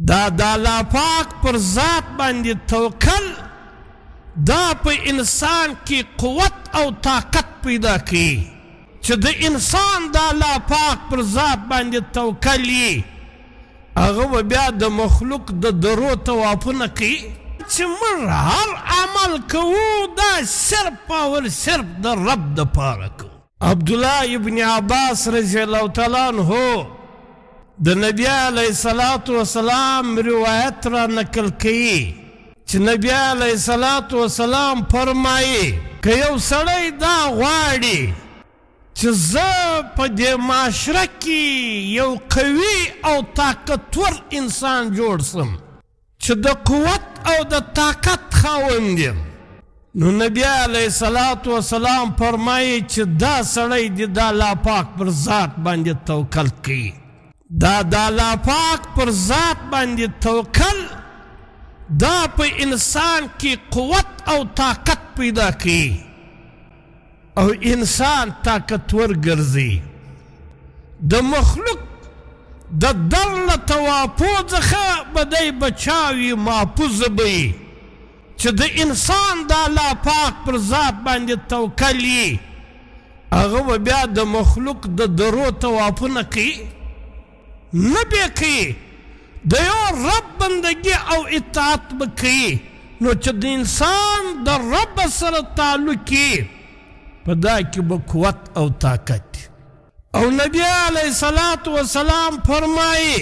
دا د الله پاک پر ذات باندې توکل دا په انسان کې قوت او طاقت پیدا کوي چې د انسان د الله پاک پر ذات باندې توکل وي هغه به بیا د مخلوق د درو توافونه کوي چې موږ هر عمل کوو دا صرف او صرف د رب دپاره کوو. عبدالله ابن عباس رضی الله تعالی عنہ د نبی علیه الصلاة والسلام روایت را نقل کوي چې نبی علیه الصلاة والسلام فرمایي که یو سړی دا غواړي چې زه په دې معاشره کې یو قوي او طاقتور انسان جوړ سم چې د قوت او د طاقت خاوند یم نو نبی علیه الصلاة والسلام فرمایي چې دا سړی د الله پاک پر ذات باندې توکل کوي. دا د الله پاک پر ذات باندې توکل دا په انسان کې قوت او طاقت پیدا کوي او انسان طاقتور ګرځي. د مخلوق د در له توافو څخه به دی بچاوي محفوظ به وي چې د انسان د الله پاک پر ذات باندې توکل وي هغه به بیا د مخلوق د درو توافونه کوي نه به کوي د یو رب بندگی او اطاعت به کوي نو چې د انسان د رب سره تعلق وي په دا کې به قوت او طاقت او نبی علیه الصلاة والسلام فرمایي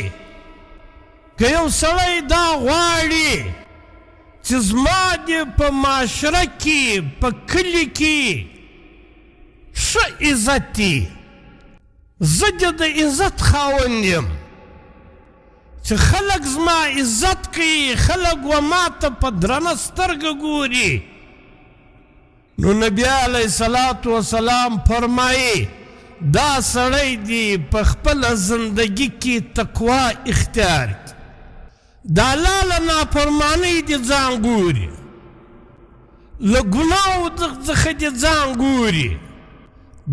که یو سړی دا غواړي چې زما دې په معاشره کې په کلي کې ښه عزت وي زه دې د عزت خاوند یم چې خلک زما عزت کوي خلک و ما ته په درنه سترګه ګوري نو نبی علیه الصلاة والسلام فرمایي دا سړی دی په خپله زندگی کې تقوا اختیار کړي د الله له نافرمانۍ دې ځان ګوري له ګناهو څخه دې ځان ګوري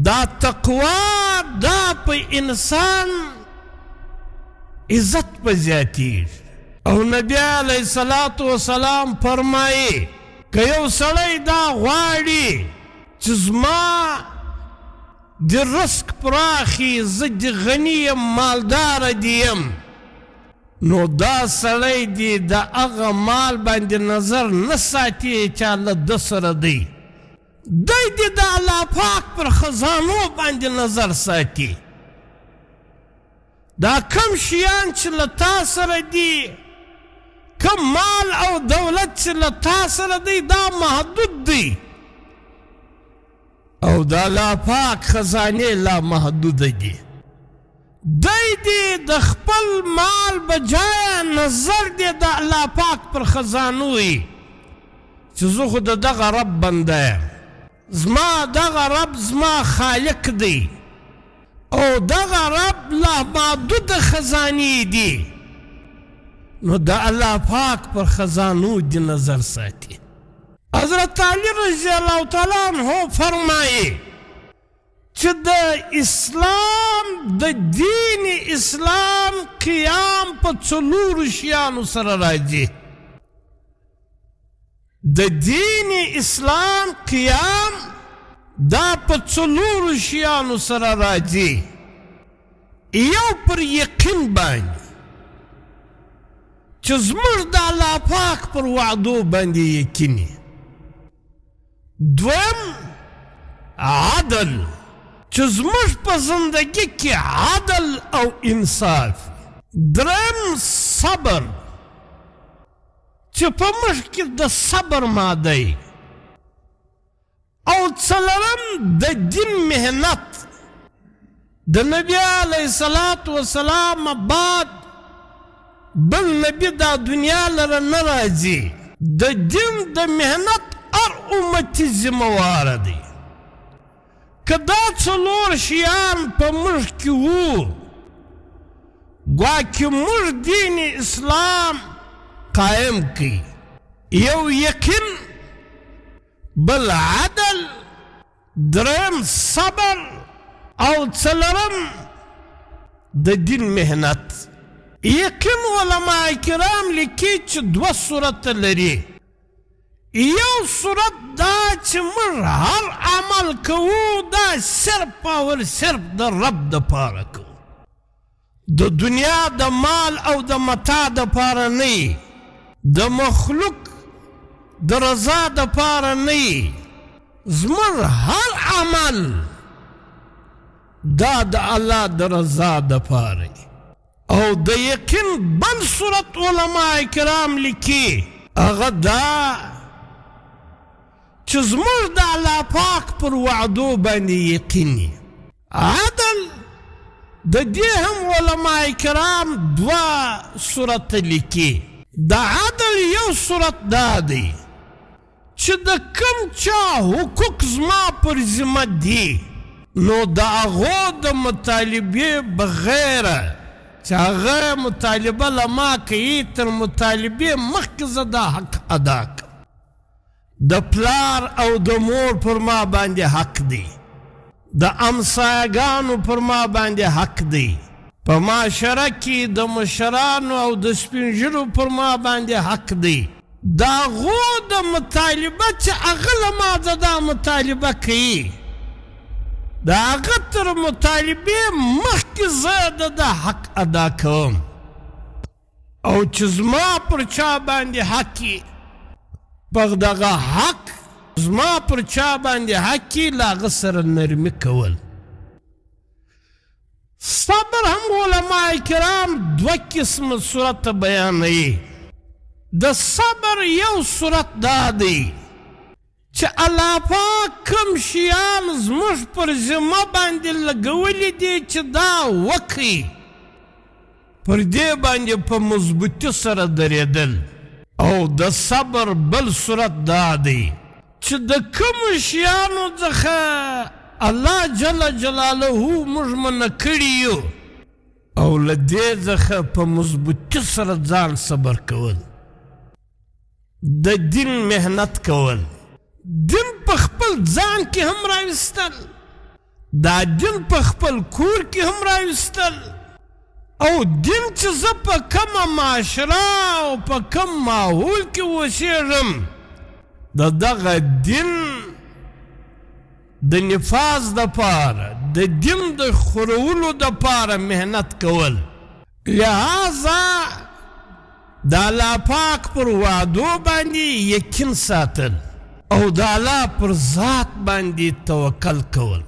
دا تقوا دا په انسان عزت په زیاتېږي او نبی علیه الصلاة والسلام فرمایي که یو سړی دا غواړي چې زما د رزق پراخي زه د غني یم مالداره دې یم نو دا سړی دې د هغه مال باندې نظر نه ساتي چې الله ده سره دی دی دې د الله پاک پر خزانو باندې نظر ساتي. دا کم شیان چې له تا سره دي کم مال او دولت چې له تا سره دی دا محدود دی او د الله پاک خزانې لا محدوده دي دی دې د خپل مال بجایه نظر دې د الله پاک پر خزانو وي چې زه خو د دغه رب بنده یم زما دغه رب زما خالق دی او دغه رب لا محدود خزانې دي نو د الله پاک پر خزانو دې نظر ساتي. حضرت علی رضی الله تعالی عنہ فرمایي چې د اسلام د دین اسلام قیام په څلورو شیانو سره راځي. د دین اسلام قیام دا په څلورو شیانو سره راځي. یو پر یقین باندې چې زموږ د الله پاک پر وعدو باندې یقیني. دویم عدل چې زموږ په زندگی کې عدل او انصاف. دریم صبر چې په موږ کې د صبر ماده او څلورم د دین محنت. د نبی علیه الصلاة والسلام بعد بل نبی دا دنیا لره نه راځي. د دین د محنت هر امتی ذمهواره دی. که دا څلور شیان په موږ کې وو ګواکې موږ دین اسلام قائم کړي. یو یقین بل عدل دریم صبر او څلورم د دین محنت. یقین علماء کرام لیکي چې دوه صورته لري. یو صورت دا چې موږ هر عمل کوو دا صرف او صرف د رب دپاره کوو، د دنیا د مال او د متاع دپاره نه، د مخلوق د رضا دپاره نه. زموږ هر عمل دا د الله د رضا دپاره. او د یقین بل صورت علماء کرام لیکي هغه دا چې زموږ د الله پاک پر وعدو باندې یقین. عدل د دې هم علماء کرام دوه صورت لیکي. د عدل یو صورت دا دی چې د کوم چا حقوق زما پر ذمه دي نو د هغو د مطالبې بغیره چې هغه مطالبه له ما کوي تر مطالبې مخکې زه دا حق ادا کړم. د پلار او د مور پر ما باندې حق دی، د امسایګانو پر ما باندې حق دی، په معاشره کې د مشرانو او د سپین ږیرو پر ما باندې حق دی. د هغو د مطالبه چې هغه له ما دا مطالبه کوي د هغه تر مطالبې مخکې زه د حق ادا کوم. او چې زما پر چا باندې حق وي په دغه حق زما پر چا باندې حق وي له هغه سره نرمي کول. صبر هم علماء کرام دوه قسمه صورت بیانوي. د صبر یو صورت دا دی چې الله پاک کوم شیان زموږ پر ذمه باندې لګولي دي چې دا وکړي پر دې باندې په مضبوطي سره درېدل. او د صبر بل صورت دا دی چې د کومو شیانو څخه الله جل جلاله موږ منع کړي یو او له دې څخه په مضبوطي سره ځان صبر کول، د دین محنت کول، دین په خپل ځان کې هم راوستل، دا دین په خپل کور کې هم راوستل. او دین چې زه په کومه معاشره او په کوم ماحول کې اوسېږم د دغه دین د نفاذ دپاره د دین د خورولو دپاره محنت کول. لہذا د الله پاک پر وعدو باندې یقین ساتل او د الله پر ذات باندې توکل کول.